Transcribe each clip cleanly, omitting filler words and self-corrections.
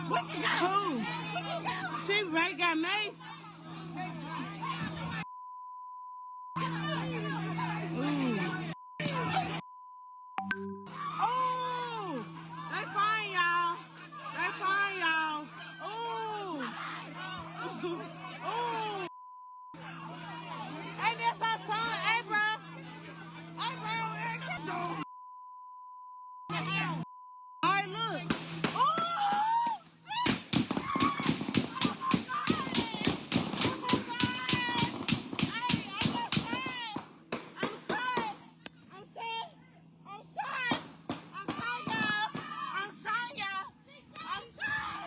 Who? She right got me. Oh, they fine, y'all. They fine, y'all. Oh, oh. Hey, that's our son. Hey, bro. Hey, bro. All right, look. Oh.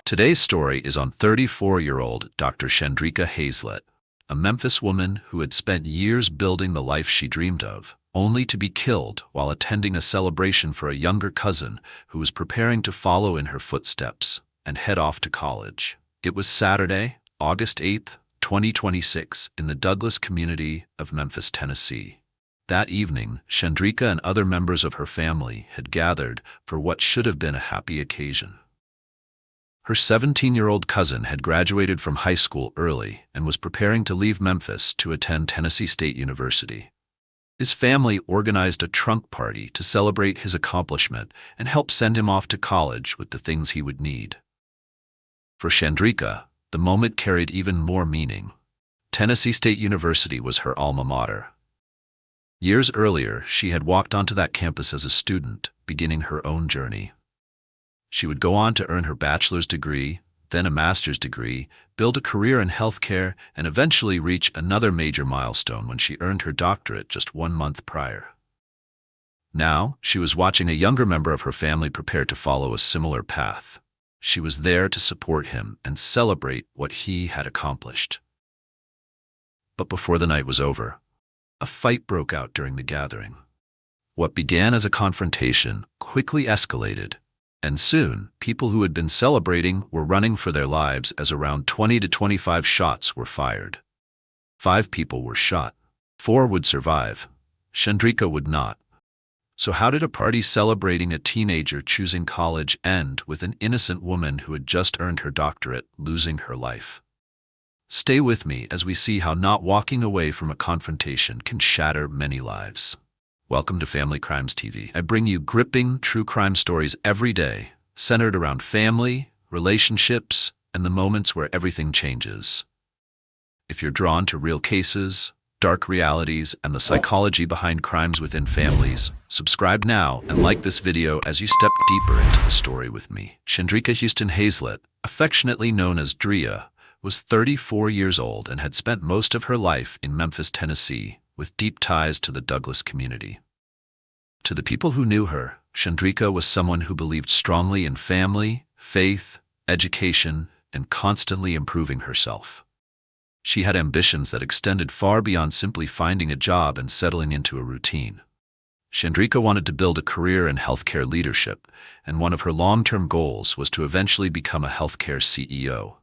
Today's story is on 34-year-old Dr. Shandrika Hayslett, a Memphis woman who had spent years building the life she dreamed of, only to be killed while attending a celebration for a younger cousin who was preparing to follow in her footsteps and head off to college. It was Saturday, August 8, 2026, in the Douglas community of Memphis, Tennessee. That evening, Shandrika and other members of her family had gathered for what should have been a happy occasion. Her 17-year-old cousin had graduated from high school early and was preparing to leave Memphis to attend Tennessee State University. His family organized a trunk party to celebrate his accomplishment and help send him off to college with the things he would need. For Shandrika, the moment carried even more meaning. Tennessee State University was her alma mater. Years earlier, she had walked onto that campus as a student, beginning her own journey. She would go on to earn her bachelor's degree, then a master's degree, build a career in healthcare, and eventually reach another major milestone when she earned her doctorate just 1 month prior. Now, she was watching a younger member of her family prepare to follow a similar path. She was there to support him and celebrate what he had accomplished. But before the night was over, a fight broke out during the gathering. What began as a confrontation quickly escalated, and soon, people who had been celebrating were running for their lives as around 20 to 25 shots were fired. 5 people were shot. 4 would survive. Shandrika would not. So how did a party celebrating a teenager choosing college end with an innocent woman who had just earned her doctorate losing her life? Stay with me as we see how not walking away from a confrontation can shatter many lives. Welcome to Family Crimes TV. I bring you gripping, true crime stories every day, centered around family, relationships, and the moments where everything changes. If you're drawn to real cases, dark realities, and the psychology behind crimes within families, subscribe now and like this video as you step deeper into the story with me. Shandrika Hayslett, affectionately known as Drea, was 34 years old and had spent most of her life in Memphis, Tennessee, with deep ties to the Douglas community. To the people who knew her, Shandrika was someone who believed strongly in family, faith, education, and constantly improving herself. She had ambitions that extended far beyond simply finding a job and settling into a routine. Shandrika wanted to build a career in healthcare leadership, and one of her long-term goals was to eventually become a healthcare CEO.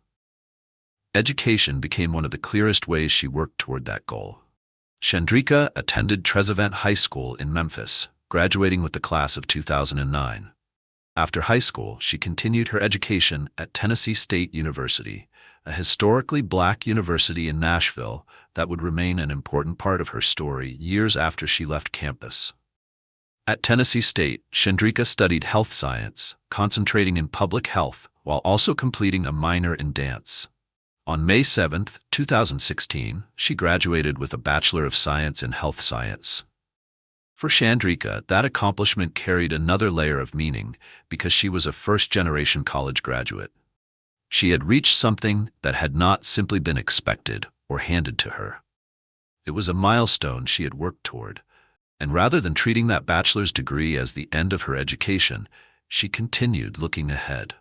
Education became one of the clearest ways she worked toward that goal. Shandrika attended Trezevant High School in Memphis, graduating with the class of 2009. After high school, she continued her education at Tennessee State University, a historically black university in Nashville that would remain an important part of her story years after she left campus. At Tennessee State, Shandrika studied health science, concentrating in public health while also completing a minor in dance. On May 7, 2016, she graduated with a Bachelor of Science in Health Science. For Shandrika, that accomplishment carried another layer of meaning because she was a first-generation college graduate. She had reached something that had not simply been expected or handed to her. It was a milestone she had worked toward, and rather than treating that bachelor's degree as the end of her education, she continued looking ahead.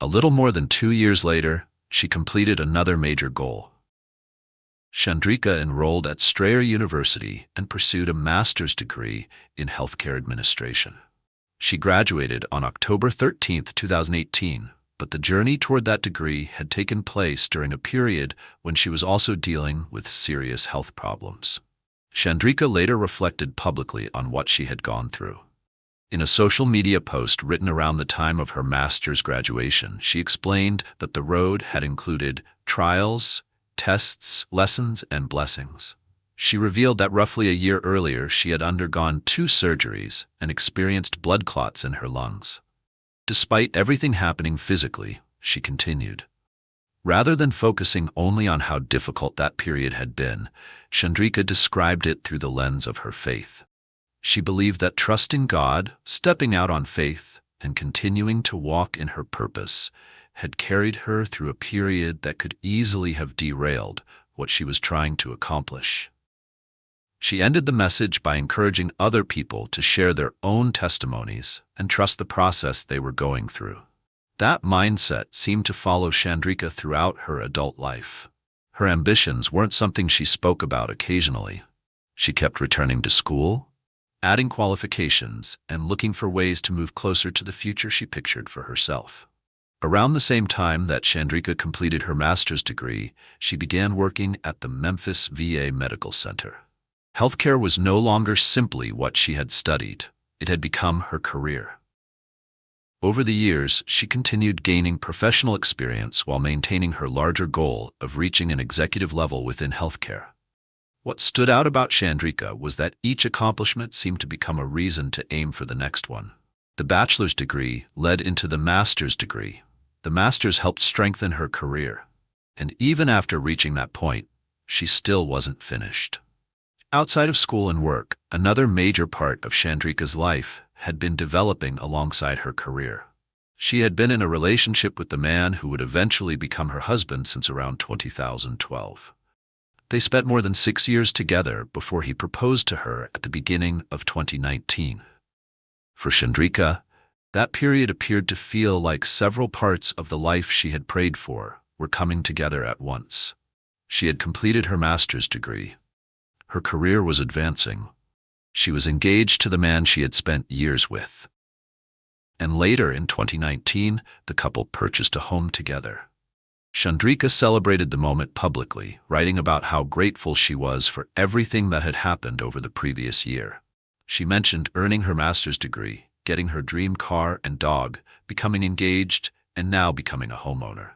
A little more than 2 years later, she completed another major goal. Shandrika enrolled at Strayer University and pursued a master's degree in healthcare administration. She graduated on October 13, 2018, but the journey toward that degree had taken place during a period when she was also dealing with serious health problems. Shandrika later reflected publicly on what she had gone through. In a social media post written around the time of her master's graduation, she explained that the road had included trials, tests, lessons, and blessings. She revealed that roughly a year earlier she had undergone 2 surgeries and experienced blood clots in her lungs. Despite everything happening physically, she continued. Rather than focusing only on how difficult that period had been, Shandrika described it through the lens of her faith. She believed that trusting God, stepping out on faith, and continuing to walk in her purpose had carried her through a period that could easily have derailed what she was trying to accomplish. She ended the message by encouraging other people to share their own testimonies and trust the process they were going through. That mindset seemed to follow Shandrika throughout her adult life. Her ambitions weren't something she spoke about occasionally. She kept returning to school, adding qualifications, and looking for ways to move closer to the future she pictured for herself. Around the same time that Shandrika completed her master's degree, she began working at the Memphis VA Medical Center. Healthcare was no longer simply what she had studied. It had become her career. Over the years, she continued gaining professional experience while maintaining her larger goal of reaching an executive level within healthcare. What stood out about Shandrika was that each accomplishment seemed to become a reason to aim for the next one. The bachelor's degree led into the master's degree. The master's helped strengthen her career. And even after reaching that point, she still wasn't finished. Outside of school and work, another major part of Shandrika's life had been developing alongside her career. She had been in a relationship with the man who would eventually become her husband since around 2012. They spent more than 6 years together before he proposed to her at the beginning of 2019. For Shandrika, that period appeared to feel like several parts of the life she had prayed for were coming together at once. She had completed her master's degree. Her career was advancing. She was engaged to the man she had spent years with. And later in 2019, the couple purchased a home together. Shandrika celebrated the moment publicly, writing about how grateful she was for everything that had happened over the previous year. She mentioned earning her master's degree, getting her dream car and dog, becoming engaged, and now becoming a homeowner.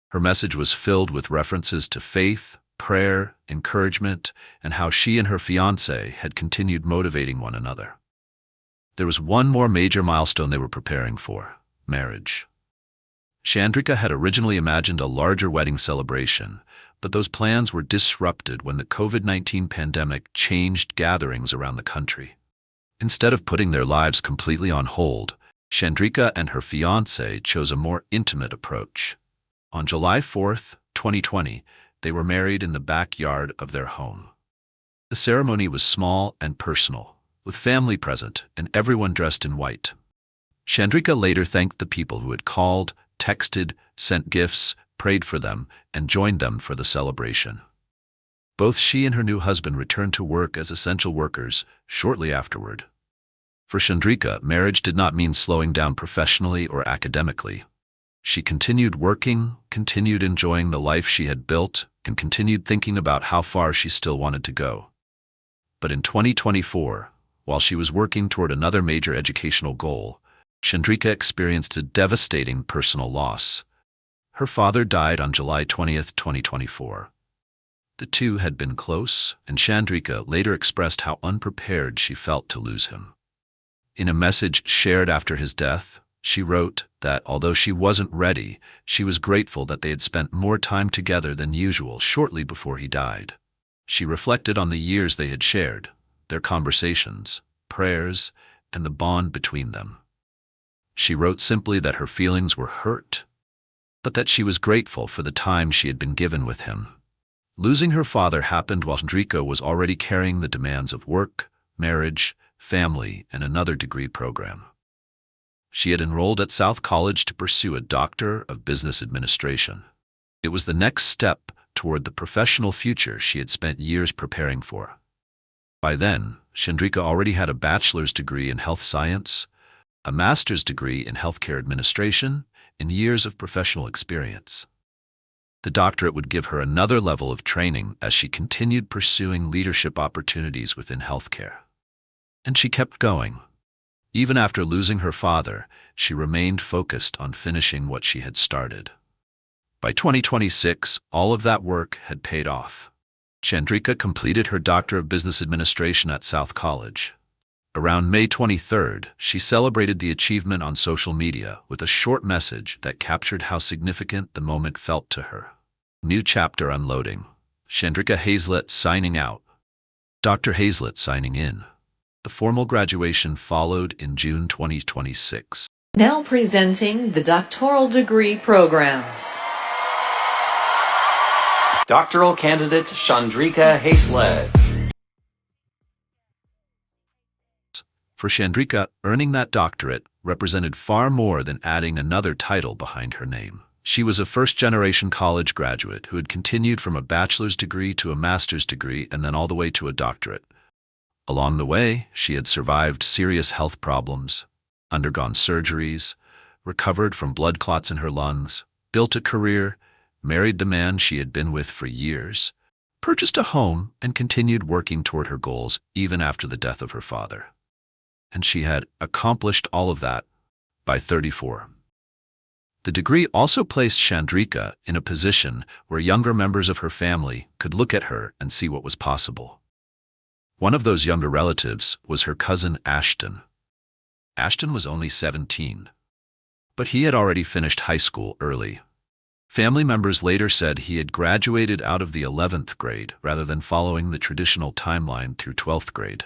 Her message was filled with references to faith, prayer, encouragement, and how she and her fiancé had continued motivating one another. There was one more major milestone they were preparing for: marriage. Shandrika had originally imagined a larger wedding celebration, but those plans were disrupted when the COVID-19 pandemic changed gatherings around the country. Instead of putting their lives completely on hold, Shandrika and her fiancé chose a more intimate approach. On July 4, 2020, they were married in the backyard of their home. The ceremony was small and personal, with family present and everyone dressed in white. Shandrika later thanked the people who had called, texted, sent gifts, prayed for them, and joined them for the celebration. Both she and her new husband returned to work as essential workers shortly afterward. For Shandrika, marriage did not mean slowing down professionally or academically. She continued working, continued enjoying the life she had built, and continued thinking about how far she still wanted to go. But in 2024, while she was working toward another major educational goal, Shandrika experienced a devastating personal loss. Her father died on July 20, 2024. The two had been close, and Shandrika later expressed how unprepared she felt to lose him. In a message shared after his death, she wrote that although she wasn't ready, she was grateful that they had spent more time together than usual shortly before he died. She reflected on the years they had shared, their conversations, prayers, and the bond between them. She wrote simply that her feelings were hurt, but that she was grateful for the time she had been given with him. Losing her father happened while Shandrika was already carrying the demands of work, marriage, family, and another degree program. She had enrolled at South College to pursue a Doctor of Business Administration. It was the next step toward the professional future she had spent years preparing for. By then, Shandrika already had a bachelor's degree in health science, a master's degree in healthcare administration, and years of professional experience. The doctorate would give her another level of training as she continued pursuing leadership opportunities within healthcare. And she kept going. Even after losing her father, she remained focused on finishing what she had started. By 2026, all of that work had paid off. Shandrika completed her Doctor of Business Administration at South College. Around May 23rd, she celebrated the achievement on social media with a short message that captured how significant the moment felt to her. New chapter unloading. Shandrika Hayslett signing out. Dr. Hayslett signing in. The formal graduation followed in June 2026. Now presenting the doctoral degree programs. Doctoral candidate Shandrika Hayslett. For Shandrika, earning that doctorate represented far more than adding another title behind her name. She was a first-generation college graduate who had continued from a bachelor's degree to a master's degree and then all the way to a doctorate. Along the way, she had survived serious health problems, undergone surgeries, recovered from blood clots in her lungs, built a career, married the man she had been with for years, purchased a home, and continued working toward her goals even after the death of her father. And she had accomplished all of that by 34. The degree also placed Shandrika in a position where younger members of her family could look at her and see what was possible. One of those younger relatives was her cousin Ashton. Ashton was only 17, but he had already finished high school early. Family members later said he had graduated out of the 11th grade rather than following the traditional timeline through 12th grade.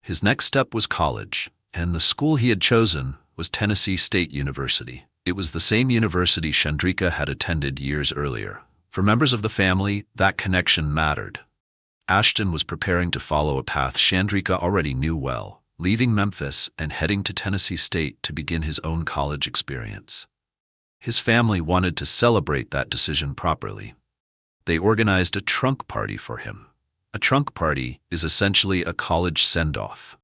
His next step was college, and the school he had chosen was Tennessee State University. It was the same university Shandrika had attended years earlier. For members of the family, that connection mattered. Ashton was preparing to follow a path Shandrika already knew well, leaving Memphis and heading to Tennessee State to begin his own college experience. His family wanted to celebrate that decision properly. They organized a trunk party for him. A trunk party is essentially a college send-off.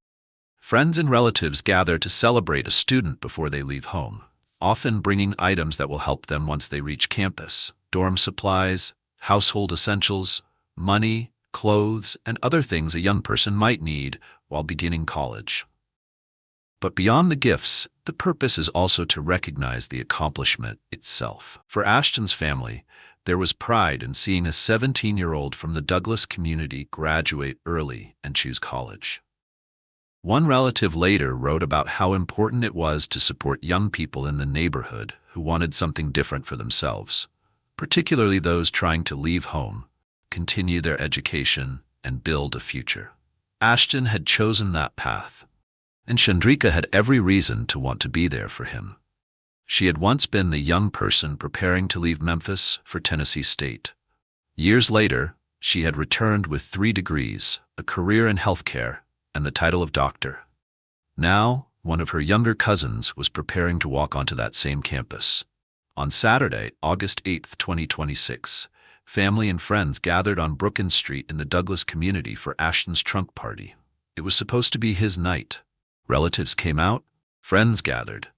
Friends and relatives gather to celebrate a student before they leave home, often bringing items that will help them once they reach campus: dorm supplies, household essentials, money, clothes, and other things a young person might need while beginning college. But beyond the gifts, the purpose is also to recognize the accomplishment itself. For Ashton's family, there was pride in seeing a 17-year-old from the Douglas community graduate early and choose college. One relative later wrote about how important it was to support young people in the neighborhood who wanted something different for themselves, particularly those trying to leave home, continue their education, and build a future. Ashton had chosen that path, and Shandrika had every reason to want to be there for him. She had once been the young person preparing to leave Memphis for Tennessee State. Years later, she had returned with 3 degrees, a career in healthcare, and the title of doctor. Now, one of her younger cousins was preparing to walk onto that same campus. On Saturday, August 8, 2026, family and friends gathered on Brookins Street in the Douglas community for Ashton's trunk party. It was supposed to be his night. Relatives came out, friends gathered.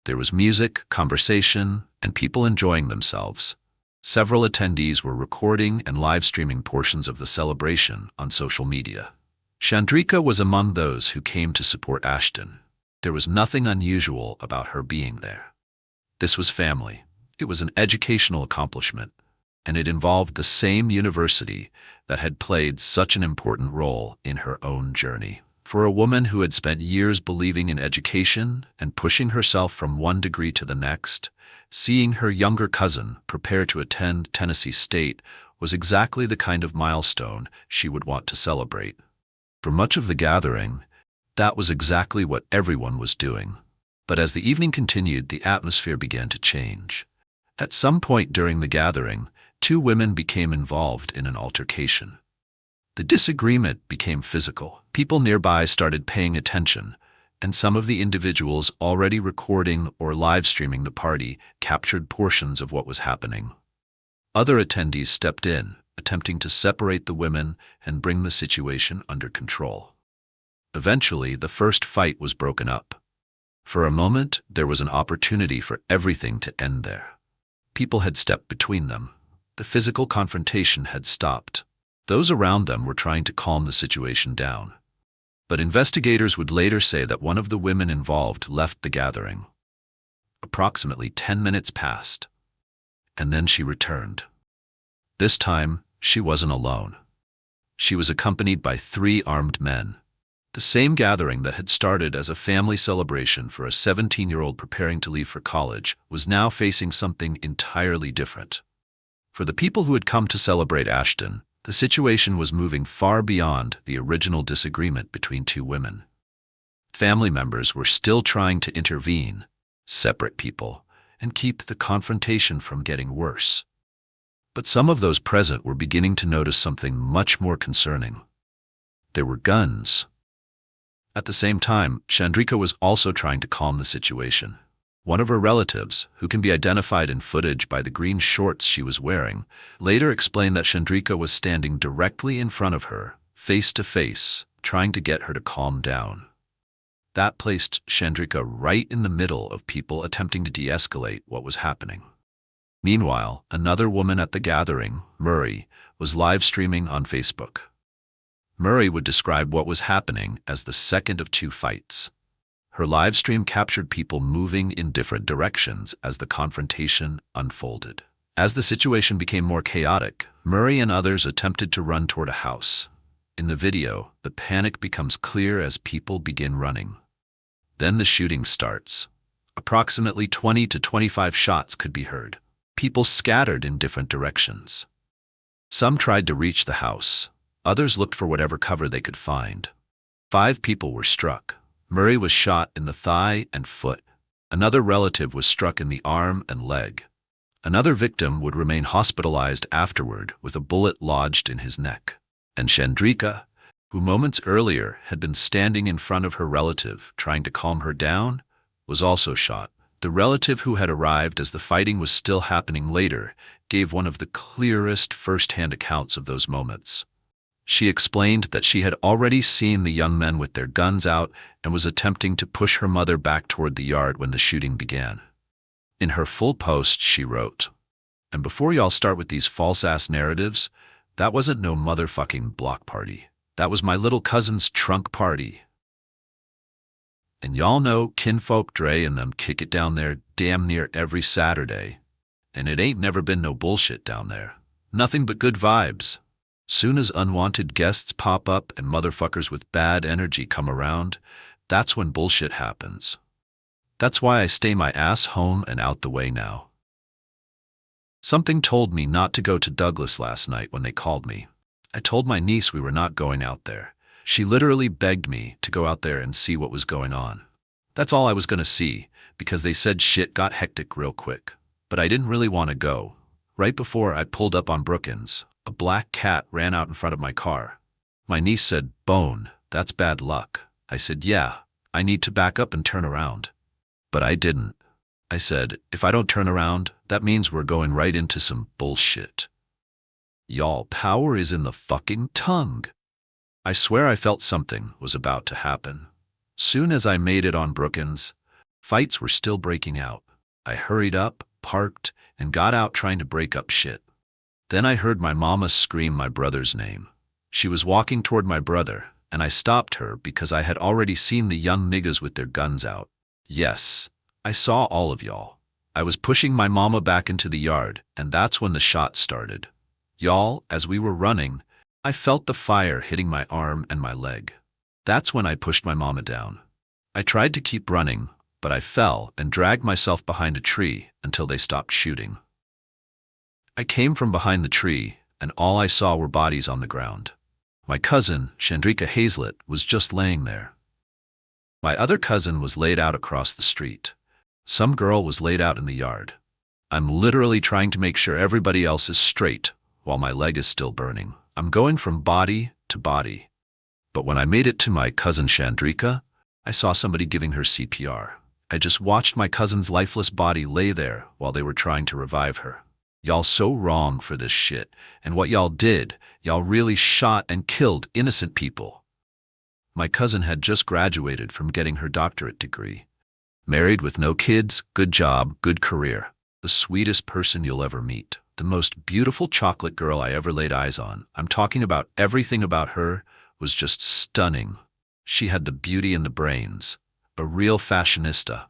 There was music, conversation, and people enjoying themselves. Several attendees were recording and live streaming portions of the celebration on social media. Shandrika was among those who came to support Ashton. There was nothing unusual about her being there. This was family. It was an educational accomplishment, and it involved the same university that had played such an important role in her own journey. For a woman who had spent years believing in education and pushing herself from one degree to the next, seeing her younger cousin prepare to attend Tennessee State was exactly the kind of milestone she would want to celebrate. For much of the gathering, that was exactly what everyone was doing. But as the evening continued, the atmosphere began to change. At some point during the gathering, 2 women became involved in an altercation. The disagreement became physical. People nearby started paying attention, and some of the individuals already recording or live streaming the party captured portions of what was happening. Other attendees stepped in, attempting to separate the women and bring the situation under control. Eventually, the first fight was broken up. For a moment, there was an opportunity for everything to end there. People had stepped between them. The physical confrontation had stopped. Those around them were trying to calm the situation down. But investigators would later say that one of the women involved left the gathering. Approximately 10 minutes passed, and then she returned. This time, she wasn't alone. She was accompanied by 3 armed men. The same gathering that had started as a family celebration for a 17-year-old preparing to leave for college was now facing something entirely different. For the people who had come to celebrate Ashton, the situation was moving far beyond the original disagreement between 2 women. Family members were still trying to intervene, separate people, and keep the confrontation from getting worse. But some of those present were beginning to notice something much more concerning. There were guns. At the same time, Shandrika was also trying to calm the situation. One of her relatives, who can be identified in footage by the green shorts she was wearing, later explained that Shandrika was standing directly in front of her, face to face, trying to get her to calm down. That placed Shandrika right in the middle of people attempting to de-escalate what was happening. Meanwhile, another woman at the gathering, Murray, was live streaming on Facebook. Murray would describe what was happening as the second of 2 fights. Her live stream captured people moving in different directions as the confrontation unfolded. As the situation became more chaotic, Murray and others attempted to run toward a house. In the video, the panic becomes clear as people begin running. Then the shooting starts. Approximately 20 to 25 shots could be heard. People scattered in different directions. Some tried to reach the house. Others looked for whatever cover they could find. 5 people were struck. Murray was shot in the thigh and foot. Another relative was struck in the arm and leg. Another victim would remain hospitalized afterward with a bullet lodged in his neck. And Shandrika, who moments earlier had been standing in front of her relative trying to calm her down, was also shot. The relative who had arrived as the fighting was still happening later gave one of the clearest first-hand accounts of those moments. She explained that she had already seen the young men with their guns out and was attempting to push her mother back toward the yard when the shooting began. In her full post, she wrote, "And before y'all start with these false-ass narratives, that wasn't no motherfucking block party. That was my little cousin's trunk party. And y'all know kinfolk Dre and them kick it down there damn near every Saturday. And it ain't never been no bullshit down there. Nothing but good vibes. Soon as unwanted guests pop up and motherfuckers with bad energy come around, that's when bullshit happens. That's why I stay my ass home and out the way now." Something told me not to go to Douglas last night when they called me. I told my niece we were not going out there. She literally begged me to go out there and see what was going on. That's all I was going to see, because they said shit got hectic real quick. But I didn't really want to go. Right before I pulled up on Brookins, a black cat ran out in front of my car. My niece said, "Bone, that's bad luck." I said, "Yeah, I need to back up and turn around." But I didn't. I said, "If I don't turn around, that means we're going right into some bullshit." Y'all, power is in the fucking tongue. I swear I felt something was about to happen. Soon as I made it on Brookins, fights were still breaking out. I hurried up, parked, and got out trying to break up shit. Then I heard my mama scream my brother's name. She was walking toward my brother, and I stopped her because I had already seen the young niggas with their guns out. Yes, I saw all of y'all. I was pushing my mama back into the yard, and that's when the shots started. Y'all, as we were running, I felt the fire hitting my arm and my leg. That's when I pushed my mama down. I tried to keep running, but I fell and dragged myself behind a tree until they stopped shooting. I came from behind the tree, and all I saw were bodies on the ground. My cousin, Shandrika Hayslett, was just laying there. My other cousin was laid out across the street. Some girl was laid out in the yard. I'm literally trying to make sure everybody else is straight while my leg is still burning. I'm going from body to body. But when I made it to my cousin Shandrika, I saw somebody giving her CPR. I just watched my cousin's lifeless body lay there while they were trying to revive her. Y'all so wrong for this shit, and what y'all did, y'all really shot and killed innocent people. My cousin had just graduated from getting her doctorate degree. Married with no kids, good job, good career. The sweetest person you'll ever meet. The most beautiful chocolate girl I ever laid eyes on. I'm talking about everything about her was just stunning. She had the beauty and the brains. A real fashionista.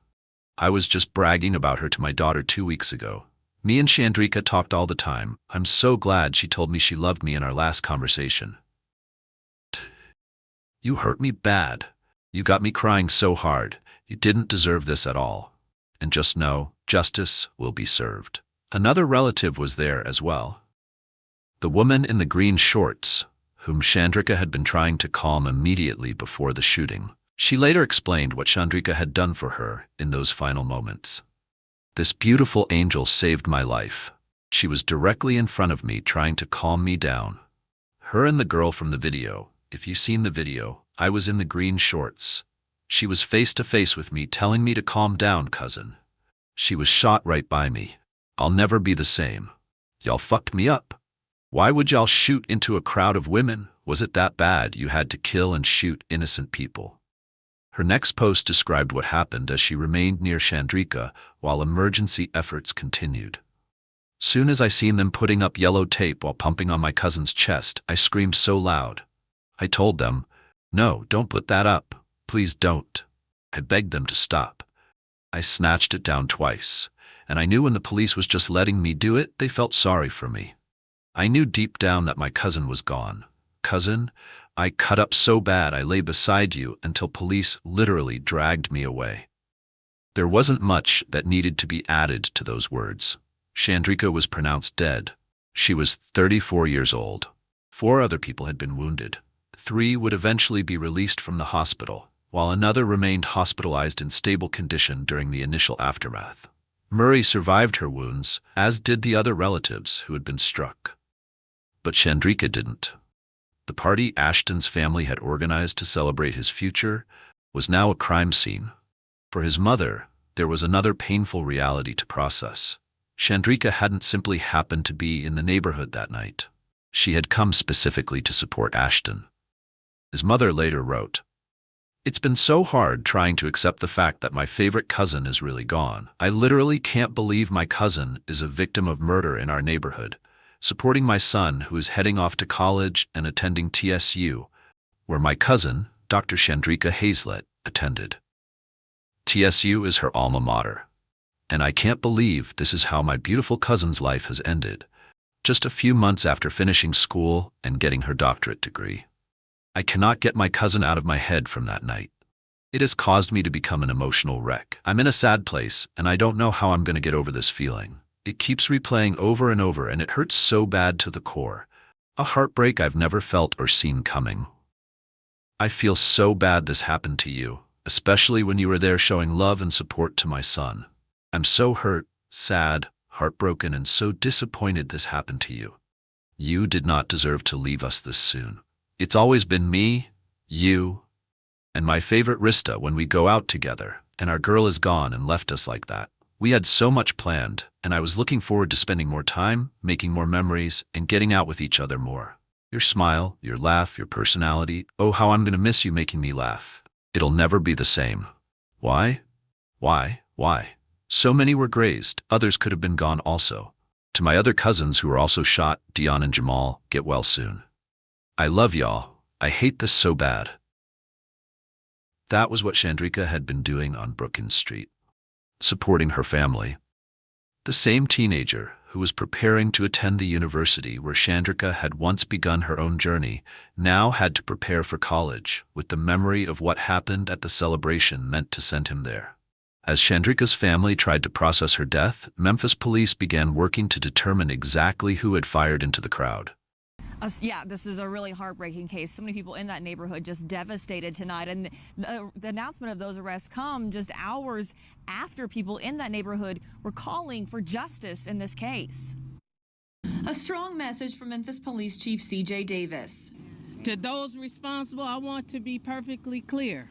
I was just bragging about her to my daughter 2 weeks ago. Me and Shandrika talked all the time. I'm so glad she told me she loved me in our last conversation. You hurt me bad. You got me crying so hard. You didn't deserve this at all. And just know, justice will be served. Another relative was there as well. The woman in the green shorts, whom Shandrika had been trying to calm immediately before the shooting. She later explained what Shandrika had done for her in those final moments. This beautiful angel saved my life. She was directly in front of me trying to calm me down. Her and the girl from the video, if you've seen the video, I was in the green shorts. She was face to face with me telling me to calm down, cousin. She was shot right by me. I'll never be the same. Y'all fucked me up. Why would y'all shoot into a crowd of women? Was it that bad you had to kill and shoot innocent people? Her next post described what happened as she remained near Shandrika while emergency efforts continued. Soon as I seen them putting up yellow tape while pumping on my cousin's chest, I screamed so loud. I told them, "No, don't put that up. Please don't." I begged them to stop. I snatched it down twice, and I knew when the police was just letting me do it, they felt sorry for me. I knew deep down that my cousin was gone. Cousin, I cut up so bad I lay beside you until police literally dragged me away. There wasn't much that needed to be added to those words. Shandrika was pronounced dead. She was 34 years old. 4 other people had been wounded. 3 would eventually be released from the hospital, while another remained hospitalized in stable condition during the initial aftermath. Murray survived her wounds, as did the other relatives who had been struck. But Shandrika didn't. The party Ashton's family had organized to celebrate his future was now a crime scene. For his mother, there was another painful reality to process. Shandrika hadn't simply happened to be in the neighborhood that night. She had come specifically to support Ashton. His mother later wrote, "It's been so hard trying to accept the fact that my favorite cousin is really gone. I literally can't believe my cousin is a victim of murder in our neighborhood, supporting my son who is heading off to college and attending TSU, where my cousin, Dr. Shandrika Hayslett, attended. TSU is her alma mater. And I can't believe this is how my beautiful cousin's life has ended, just a few months after finishing school and getting her doctorate degree. I cannot get my cousin out of my head from that night. It has caused me to become an emotional wreck. I'm in a sad place, and I don't know how I'm going to get over this feeling. It keeps replaying over and over, and it hurts so bad to the core. A heartbreak I've never felt or seen coming. I feel so bad this happened to you, especially when you were there showing love and support to my son. I'm so hurt, sad, heartbroken, and so disappointed this happened to you. You did not deserve to leave us this soon. It's always been me, you, and my favorite Rista when we go out together, and our girl is gone and left us like that. We had so much planned, and I was looking forward to spending more time, making more memories, and getting out with each other more. Your smile, your laugh, your personality, oh how I'm going to miss you making me laugh. It'll never be the same. Why? Why? So many were grazed, others could have been gone also. To my other cousins who were also shot, Dion and Jamal, get well soon. I love y'all. I hate this so bad." That was what Shandrika had been doing on Brookins Street, supporting her family. The same teenager who was preparing to attend the university where Shandrika had once begun her own journey now had to prepare for college, with the memory of what happened at the celebration meant to send him there. As Shandrika's family tried to process her death, Memphis police began working to determine exactly who had fired into the crowd. Yeah, this is a really heartbreaking case. So many people in that neighborhood just devastated tonight. And the announcement of those arrests come just hours after people in that neighborhood were calling for justice in this case. A strong message from Memphis Police Chief C.J. Davis. To those responsible, I want to be perfectly clear.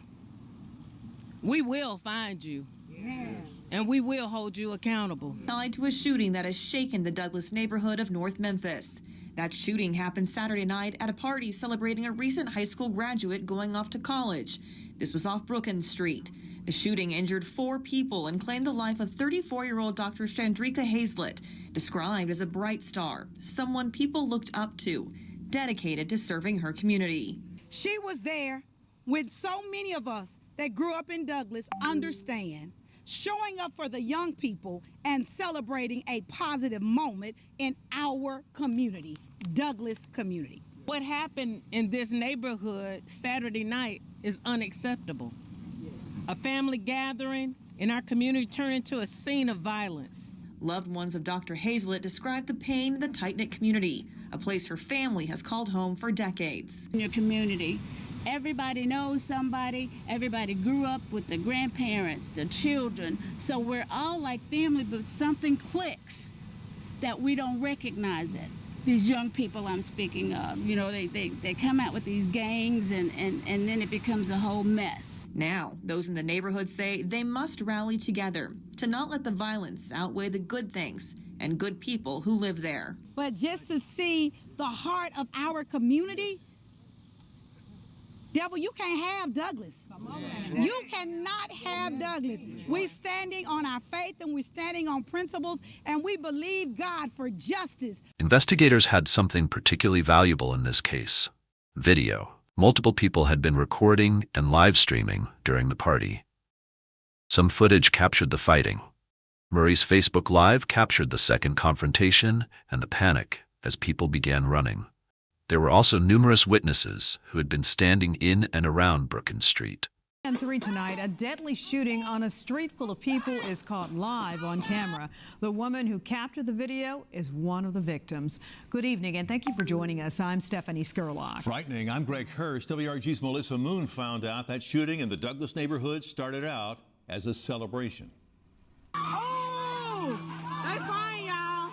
We will find you. Yes. And we will hold you accountable. Tied to a shooting that has shaken the Douglas neighborhood of North Memphis. That shooting happened Saturday night at a party celebrating a recent high school graduate going off to college. This was off Brookins Street. The shooting injured 4 people and claimed the life of 34-year-old Dr. Shandrika Hayslett, described as a bright star, someone people looked up to, dedicated to serving her community. She was there with so many of us that grew up in Douglas understand, showing up for the young people and celebrating a positive moment in our community, Douglas community. What happened in this neighborhood Saturday night is unacceptable. A family gathering in our community turned into a scene of violence. Loved ones of Dr. Hayslett described the pain in the tight-knit community, a place her family has called home for decades. In your community, everybody knows somebody, everybody grew up with the grandparents, the children, so we're all like family, but something clicks that we don't recognize it. These young people I'm speaking of, you know, they come out with these gangs and then it becomes a whole mess. Now, those in the neighborhood say they must rally together to not let the violence outweigh the good things and good people who live there. But just to see the heart of our community, devil, you can't have Douglas. You cannot have Douglas. We're standing on our faith and we're standing on principles and we believe God for justice. Investigators had something particularly valuable in this case: video. Multiple people had been recording and live streaming during the party. Some footage captured the fighting. Murray's Facebook Live captured the second confrontation and the panic as people began running. There were also numerous witnesses who had been standing in and around Brookins Street. And 3 tonight, a deadly shooting on a street full of people is caught live on camera. The woman who captured the video is one of the victims. Good evening, and thank you for joining us. I'm Stephanie Skurlock. Frightening. I'm Greg Hurst. WRG's Melissa Moon found out that shooting in the Douglas neighborhood started out as a celebration. Oh, they fine, y'all.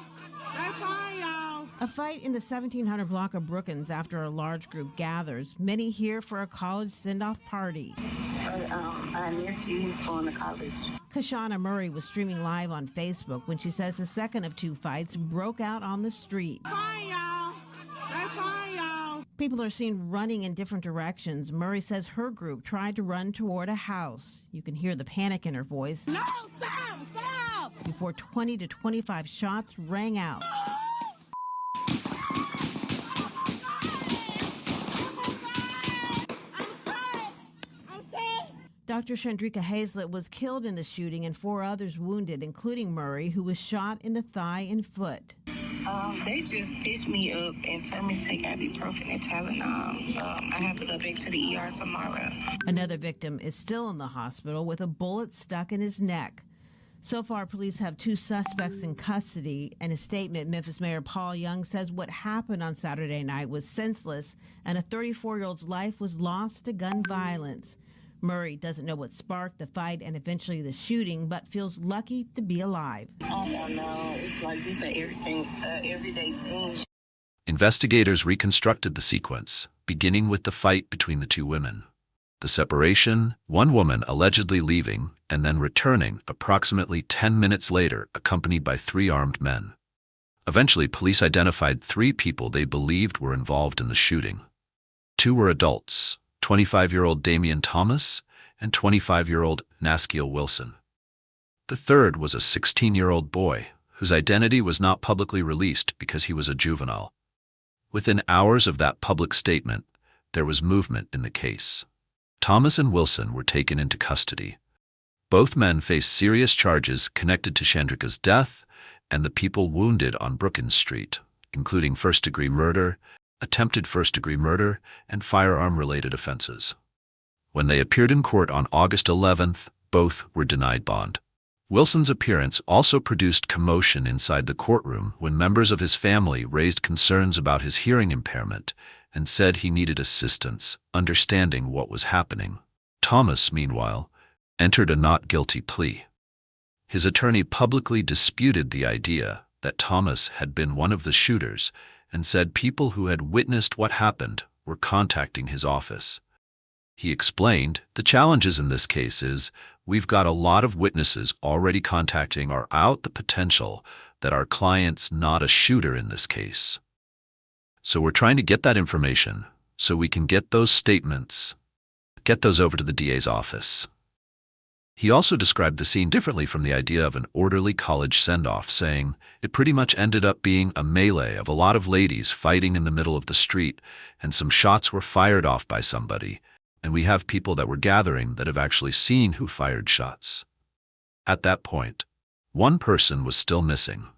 They fine, y'all. A fight in the 1700 block of Brookins after a large group gathers, many here for a college send-off party. I'm near to going to college. Kashana Murray was streaming live on Facebook when she says the second of 2 fights broke out on the street. Fine, y'all. They fine, y'all. People are seen running in different directions. Murray says her group tried to run toward a house. You can hear the panic in her voice. No, stop, stop. Before 20 to 25 shots rang out. Dr. Shandrika Hayslett was killed in the shooting and 4 others wounded, including Murray, who was shot in the thigh and foot. They just stitched me up and told me to take ibuprofen and Tylenol. I have to go back to the ER tomorrow. Another victim is still in the hospital with a bullet stuck in his neck. So far, police have 2 suspects in custody. In a statement, Memphis Mayor Paul Young says what happened on Saturday night was senseless and a 34-year-old's life was lost to gun violence. Murray doesn't know what sparked the fight and eventually the shooting, but feels lucky to be alive. I don't know. It's like this everyday thing. Investigators reconstructed the sequence, beginning with the fight between the 2 women. The separation, one woman allegedly leaving and then returning approximately 10 minutes later, accompanied by 3 armed men. Eventually, police identified 3 people they believed were involved in the shooting. 2 were adults: 25-year-old Damian Thomas and 25-year-old Naskiel Wilson. The third was a 16-year-old boy whose identity was not publicly released because he was a juvenile. Within hours of that public statement, there was movement in the case. Thomas and Wilson were taken into custody. Both men faced serious charges connected to Shandrika's death and the people wounded on Brookins Street, including first-degree murder, attempted first-degree murder, and firearm-related offenses. When they appeared in court on August 11th, both were denied bond. Wilson's appearance also produced commotion inside the courtroom when members of his family raised concerns about his hearing impairment and said he needed assistance understanding what was happening. Thomas, meanwhile, entered a not guilty plea. His attorney publicly disputed the idea that Thomas had been one of the shooters and said people who had witnessed what happened were contacting his office. He explained, the challenges in this case is we've got a lot of witnesses already contacting or out the potential that our client's not a shooter in this case. So we're trying to get that information so we can get those statements, get those over to the DA's office. He also described the scene differently from the idea of an orderly college send-off, saying it pretty much ended up being a melee of a lot of ladies fighting in the middle of the street, and some shots were fired off by somebody, and we have people that were gathering that have actually seen who fired shots. At that point, one person was still missing.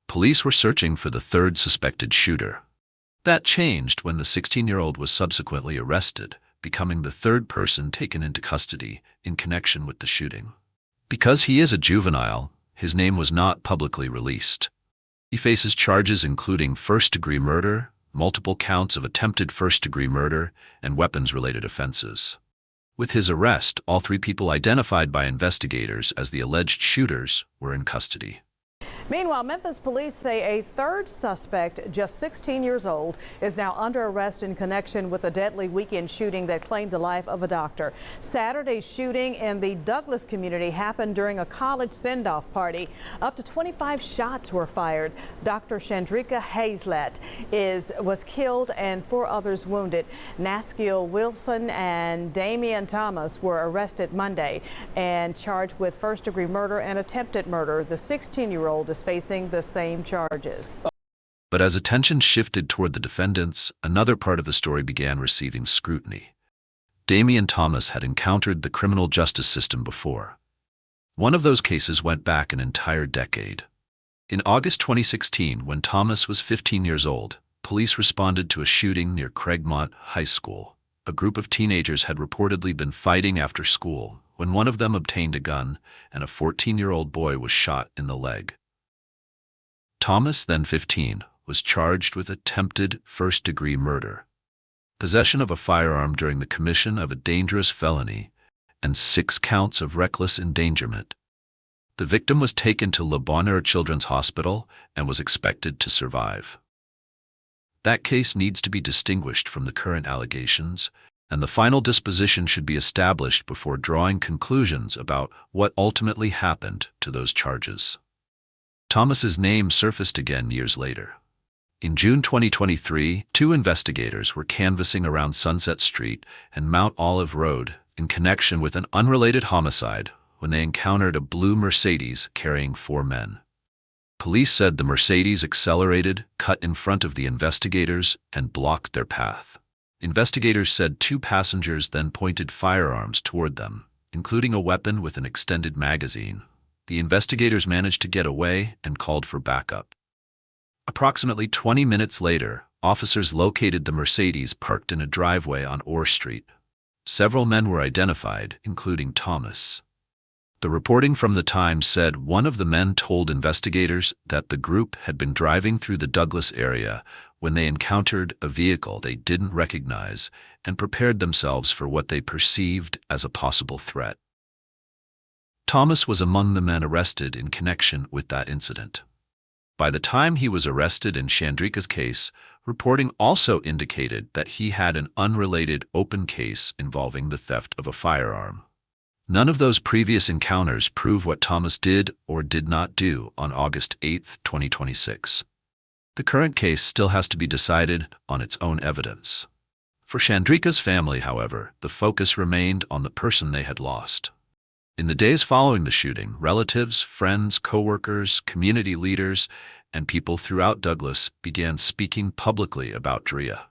Police were searching for the third suspected shooter. That changed when the 16-year-old was subsequently arrested, becoming the third person taken into custody in connection with the shooting. Because he is a juvenile, his name was not publicly released. He faces charges including first-degree murder, multiple counts of attempted first-degree murder, and weapons-related offenses. With his arrest, all three people identified by investigators as the alleged shooters were in custody. Meanwhile, Memphis police say a third suspect, just 16 years old, is now under arrest in connection with a deadly weekend shooting that claimed the life of a doctor. Saturday's shooting in the Douglas community happened during a college send-off party. Up to 25 shots were fired. Dr. Shandrika Hayslett was killed and 4 others wounded. Naskiel Wilson and Damian Thomas were arrested Monday and charged with first-degree murder and attempted murder. The 16-year-old is facing the same charges. But as attention shifted toward the defendants, another part of the story began receiving scrutiny. Damian Thomas had encountered the criminal justice system before. One of those cases went back an entire decade. In August 2016, when Thomas was 15 years old, police responded to a shooting near Craigmont High School. A group of teenagers had reportedly been fighting after school when one of them obtained a gun and a 14-year-old boy was shot in the leg. Thomas, then 15, was charged with attempted first-degree murder, possession of a firearm during the commission of a dangerous felony, and 6 counts of reckless endangerment. The victim was taken to Le Bonheur Children's Hospital and was expected to survive. That case needs to be distinguished from the current allegations, and the final disposition should be established before drawing conclusions about what ultimately happened to those charges. Thomas's name surfaced again years later. In June 2023, 2 investigators were canvassing around Sunset Street and Mount Olive Road in connection with an unrelated homicide when they encountered a blue Mercedes carrying 4 men. Police said the Mercedes accelerated, cut in front of the investigators, and blocked their path. Investigators said 2 passengers then pointed firearms toward them, including a weapon with an extended magazine. The investigators managed to get away and called for backup. Approximately 20 minutes later, officers located the Mercedes parked in a driveway on Orr Street. Several men were identified, including Thomas. The reporting from the Times said one of the men told investigators that the group had been driving through the Douglas area when they encountered a vehicle they didn't recognize and prepared themselves for what they perceived as a possible threat. Thomas was among the men arrested in connection with that incident. By the time he was arrested in Shandrika's case, reporting also indicated that he had an unrelated open case involving the theft of a firearm. None of those previous encounters prove what Thomas did or did not do on August 8, 2026. The current case still has to be decided on its own evidence. For Shandrika's family, however, the focus remained on the person they had lost. In the days following the shooting, relatives, friends, co-workers, community leaders, and people throughout Douglas began speaking publicly about Drea.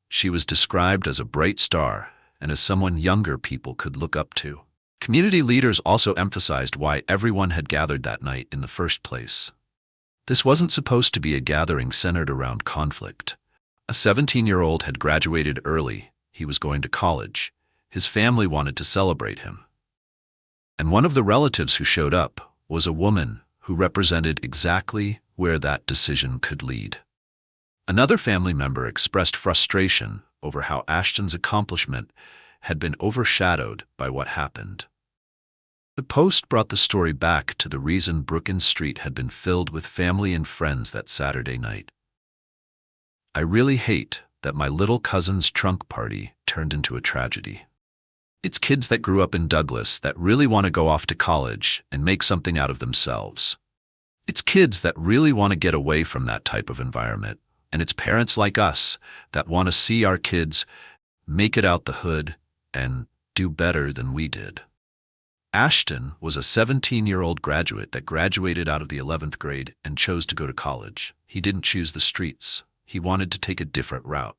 She was described as a bright star and as someone younger people could look up to. Community leaders also emphasized why everyone had gathered that night in the first place. This wasn't supposed to be a gathering centered around conflict. A 17-year-old had graduated early. He was going to college. His family wanted to celebrate him. And one of the relatives who showed up was a woman who represented exactly where that decision could lead. Another family member expressed frustration over how Ashton's accomplishment had been overshadowed by what happened. The Post brought the story back to the reason Brookins Street had been filled with family and friends that Saturday night. I really hate that my little cousin's trunk party turned into a tragedy. It's kids that grew up in Douglas that really want to go off to college and make something out of themselves. It's kids that really want to get away from that type of environment, and it's parents like us that want to see our kids make it out the hood and do better than we did. Ashton was a 17-year-old graduate that graduated out of the 11th grade and chose to go to college. He didn't choose the streets. He wanted to take a different route.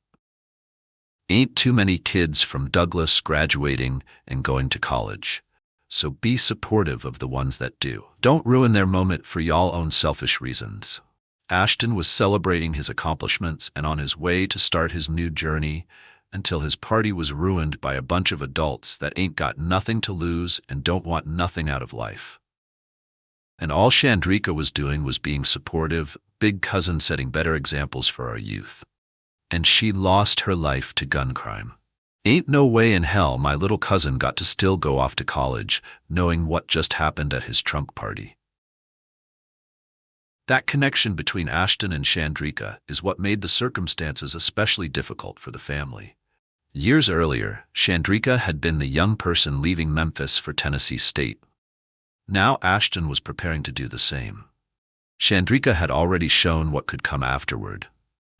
Ain't too many kids from Douglas graduating and going to college. So be supportive of the ones that do. Don't ruin their moment for y'all own selfish reasons. Ashton was celebrating his accomplishments and on his way to start his new journey until his party was ruined by a bunch of adults that ain't got nothing to lose and don't want nothing out of life. And all Shandrika was doing was being supportive, big cousin setting better examples for our youth. And she lost her life to gun crime. Ain't no way in hell my little cousin got to still go off to college, knowing what just happened at his trunk party. That connection between Ashton and Shandrika is what made the circumstances especially difficult for the family. Years earlier, Shandrika had been the young person leaving Memphis for Tennessee State. Now Ashton was preparing to do the same. Shandrika had already shown what could come afterward.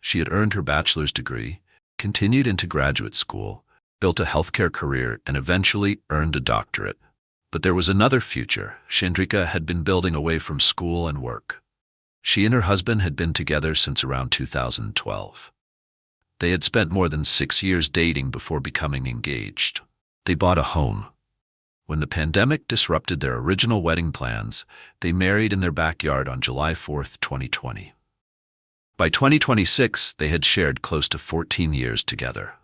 She had earned her bachelor's degree, continued into graduate school, built a healthcare career, and eventually earned a doctorate. But there was another future Shandrika had been building away from school and work. She and her husband had been together since around 2012. They had spent more than 6 years dating before becoming engaged. They bought a home. When the pandemic disrupted their original wedding plans, they married in their backyard on July 4, 2020. By 2026, they had shared close to 14 years together.